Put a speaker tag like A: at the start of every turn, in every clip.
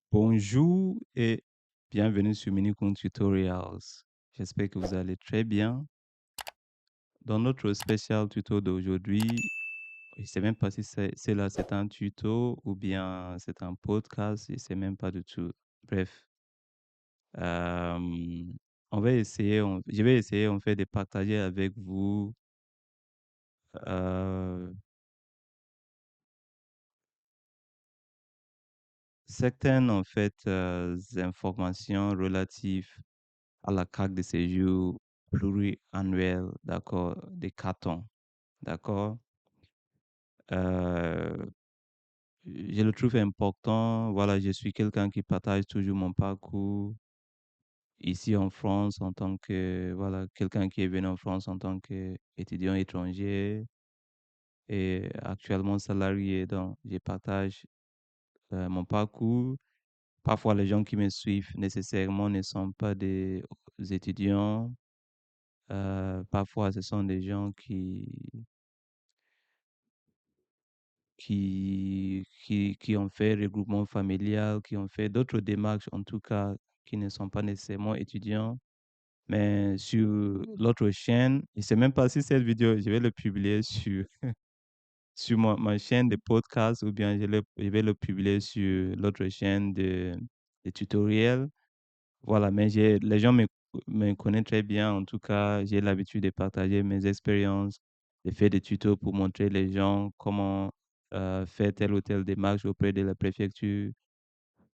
A: Bonjour et bienvenue sur Minicon Tutorials. J'espère que vous allez très bien. Dans notre spécial tuto d'aujourd'hui, je ne sais même pas si c'est un tuto ou bien c'est un podcast, je ne sais même pas du tout. Bref, euh, je vais essayer en fait de partager avec vous euh, certaines en fait informations relatives à la carte de séjour pluriannuelle, d'accord, des cartons, d'accord. Euh, je le trouve important. Voilà, je suis quelqu'un qui partage toujours mon parcours ici en France en tant que, voilà, quelqu'un qui est venu en France en tant qu'étudiant étranger et actuellement salarié. Donc, je partage mon parcours. Parfois, les gens qui me suivent nécessairement ne sont pas des étudiants. Parfois, ce sont des gens qui ont fait regroupement familial, qui ont fait d'autres démarches, en tout cas, qui ne sont pas nécessairement étudiants. Mais sur l'autre chaîne, je ne sais même pas si cette vidéo, je vais le publier sur ma chaîne de podcast ou bien je vais le publier sur l'autre chaîne de tutoriels. Voilà, mais les gens me connaissent très bien. En tout cas, j'ai l'habitude de partager mes expériences, de faire des tutos pour montrer les gens comment faire telle ou telle démarche auprès de la préfecture,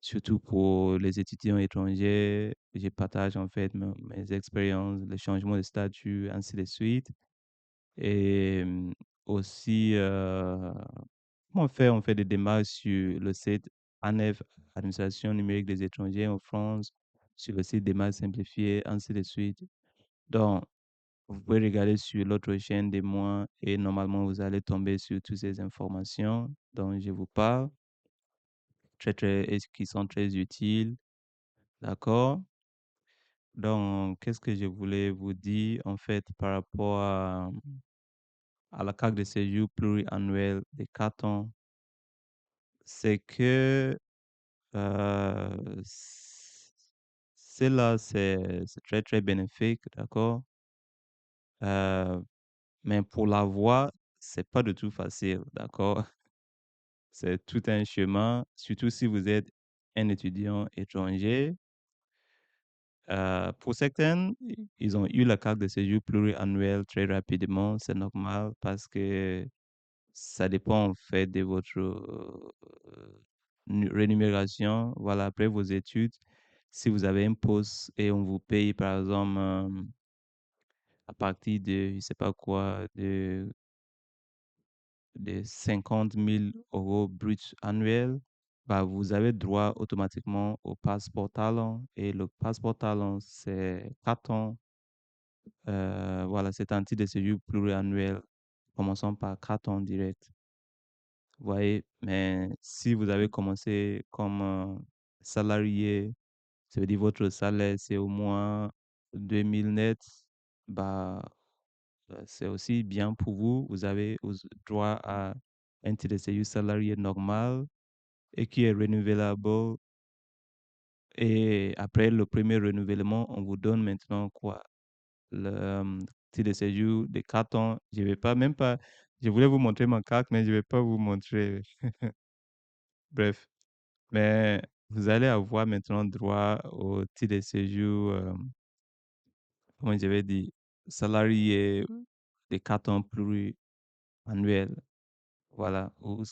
A: surtout pour les étudiants étrangers. Je partage en fait mes expériences, les changements de statut, ainsi de suite. Et aussi, on fait des démarches sur le site ANEF, Administration numérique des étrangers en France, sur le site démarches simplifiées, ainsi de suite. Donc, vous pouvez regarder sur l'autre chaîne de moi et normalement, vous allez tomber sur toutes ces informations dont je vous parle, et qui sont très utiles. D'accord? Donc, qu'est-ce que je voulais vous dire en fait par rapport à la carte de séjour pluriannuelle des cartons, c'est que c celle-là, c'est très, très bénéfique, d'accord? Heu, mais pour l'avoir, c'est pas du tout facile, d'accord? C'est tout un chemin, surtout si vous êtes un étudiant étranger. Pour certaines, ils ont eu la carte de séjour pluriannuelle très rapidement, c'est normal parce que ça dépend en fait de votre rémunération. Voilà, après vos études, si vous avez un poste et on vous paye par exemple à partir de, je sais pas quoi, de 50 000 € bruts annuels, bah, vous avez droit automatiquement au passeport talent. Et le passeport talent, c'est 4 ans. Voilà, c'est un titre de séjour pluriannuel. Commençons par 4 ans direct. Vous voyez, mais si vous avez commencé comme salarié, ça veut dire votre salaire, c'est au moins 2000 net, bah, c'est aussi bien pour vous. Vous avez droit à un titre de séjour salarié normal et qui est renouvelable. Et après le premier renouvellement, on vous donne maintenant quoi? Le titre de séjour de 4 ans. Je vais pas, même pas, je voulais vous montrer ma carte, mais je vais pas vous montrer. Bref. Mais vous allez avoir maintenant droit au titre de séjour, comment je vais dire, salarié de 4 ans pluriannuel. Voilà, ou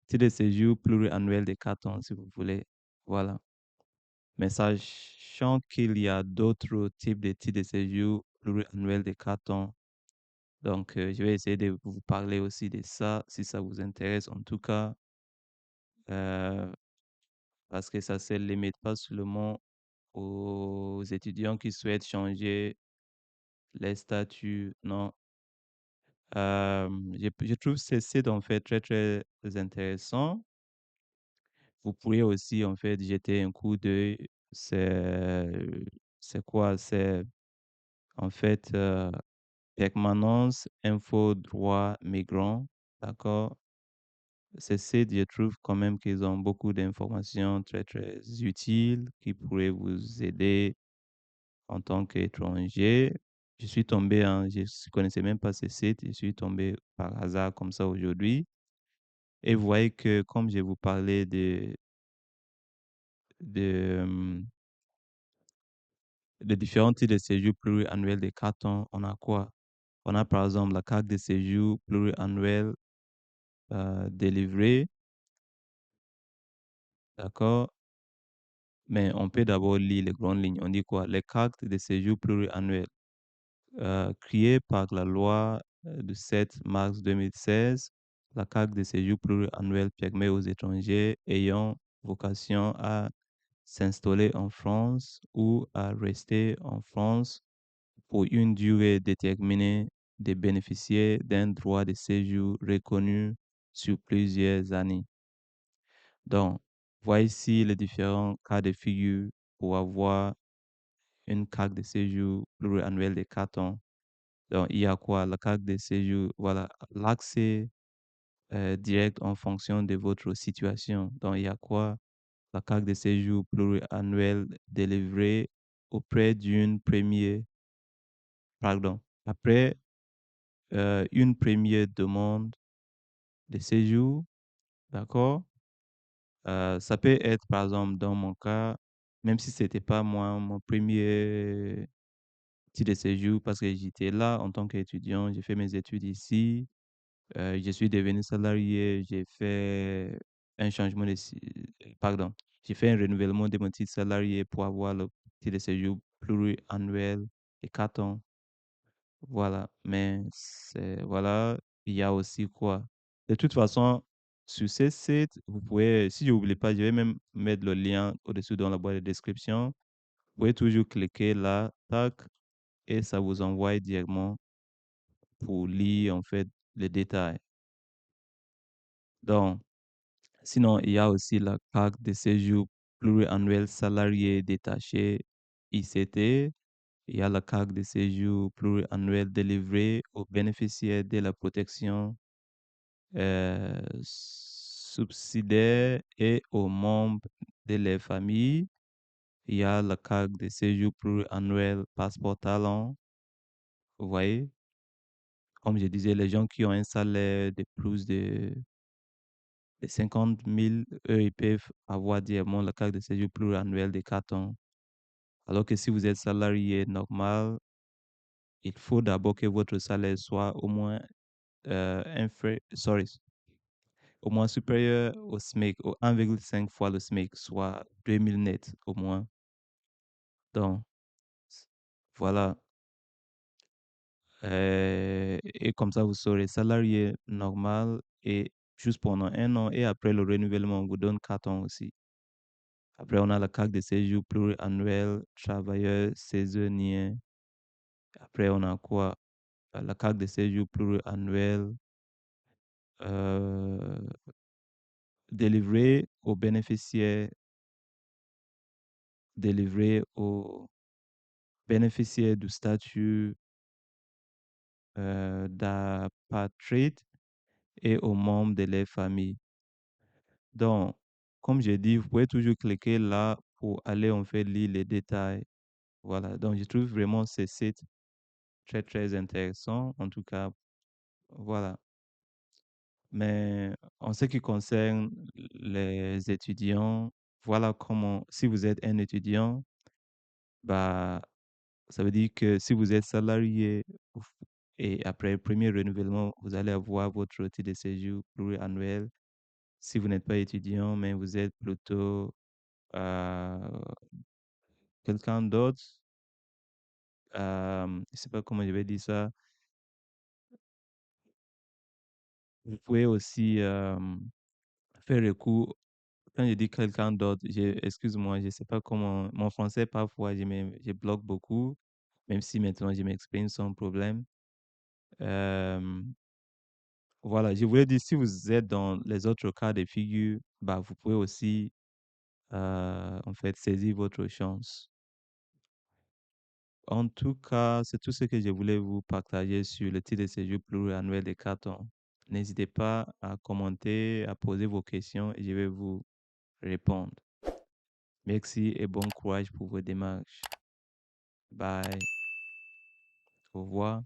A: titre de séjour pluriannuel de 4 ans, si vous voulez. Voilà. Mais sachant qu'il y a d'autres types de titres de séjour pluriannuel de 4 ans, donc je vais essayer de vous parler aussi de ça, si ça vous intéresse en tout cas, euh, parce que ça ne se limite pas seulement aux étudiants qui souhaitent changer les statuts. Non. Je trouve ces sites en fait très, très intéressants. Vous pourriez aussi en fait jeter un coup d'œil. C'est, c'est quoi? C'est en fait Permanence Info Droit Migrant. D'accord? Ces sites, je trouve quand même qu'ils ont beaucoup d'informations très, très utiles qui pourraient vous aider en tant qu'étranger. Je suis tombé je ne connaissais même pas ces sites, je suis tombé par hasard comme ça aujourd'hui. Et vous voyez que comme je vous parlais de, de différents types de séjours pluriannuels de 4 ans, on a quoi? On a par exemple la carte de séjour pluriannuelle délivrée, d'accord? Mais on peut d'abord lire les grandes lignes. On dit quoi? Les cartes de séjour pluriannuelles créées par la loi du 7 mars 2016. La carte de séjour pluriannuelle permet aux étrangers ayant vocation à s'installer en France ou à rester en France pour une durée déterminée de bénéficier d'un droit de séjour reconnu sur plusieurs années. Donc, voici les différents cas de figure pour avoir une carte de séjour pluriannuelle de 4 ans. Donc, il y a quoi? La carte de séjour, voilà, l'accès direct en fonction de votre situation. Donc, il y a quoi? La carte de séjour pluriannuelle délivrée auprès d'une première, pardon, après une première demande de séjour, d'accord? Ça peut être, par exemple, dans mon cas, même si c'était pas moi, mon premier titre de séjour, parce que j'étais là en tant qu'étudiant, j'ai fait mes études ici, je suis devenu salarié, j'ai fait un changement pardon, j'ai fait un renouvellement de mon titre salarié pour avoir le titre de séjour pluriannuel de 4 ans. Voilà, mais voilà, il y a aussi quoi? De toute façon, sur ces sites, vous pouvez, si je n'oublie pas, je vais même mettre le lien au-dessus dans la boîte de description. Vous pouvez toujours cliquer là, tac, et ça vous envoie directement pour lire en fait les détails. Donc, sinon, il y a aussi la carte de séjour pluriannuel salarié détaché ICT. Il y a la carte de séjour pluriannuel délivrée aux bénéficiaires de la protection subsidiaire et aux membres de leur famille. Il y a la carte de séjour pluriannuel passeport talent. Vous voyez, comme je disais, les gens qui ont un salaire de plus de 50 000, eux, ils peuvent avoir directement la carte de séjour pluriannuel de 4 ans. Alors que si vous êtes salarié normal, il faut d'abord que votre salaire soit au moins sorry, au moins supérieur au SMIC, au 1,5 fois le SMIC, soit 2000 net au moins. Donc, voilà. Et comme ça, vous serez salarié normal et juste pendant 1 an. Et après le renouvellement, on vous donne 4 ans aussi. Après, on a la carte de séjour pluriannuel, travailleur saisonnier. Après, on a quoi? La carte de séjour pluriannuel euh, délivrée aux bénéficiaires, délivrée aux bénéficiaires du statut d'apatride et aux membres de leur famille. Donc, comme j'ai dit, vous pouvez toujours cliquer là pour aller en fait lire les détails. Voilà, donc je trouve vraiment ces sites très très intéressants. En tout cas, voilà. Mais en ce qui concerne les étudiants, voilà comment, si vous êtes un étudiant, bah, ça veut dire que si vous êtes salarié et après le premier renouvellement, vous allez avoir votre titre de séjour pluriannuel. Si vous n'êtes pas étudiant, mais vous êtes plutôt euh, quelqu'un d'autre, je ne sais pas comment je vais dire ça, vous pouvez aussi faire recours. Quand je dis quelqu'un d'autre, excuse-moi, je ne sais pas comment. Mon français, parfois, je bloque beaucoup, même si maintenant je m'exprime sans problème. Euh, voilà, je voulais dire, si vous êtes dans les autres cas de figure, bah, vous pouvez aussi, en fait, saisir votre chance. En tout cas, c'est tout ce que je voulais vous partager sur le titre de séjour pluriannuel des 4 ans. N'hésitez pas à commenter, à poser vos questions et je vais vous répondre. Merci et bon courage pour vos démarches. Bye. Au revoir.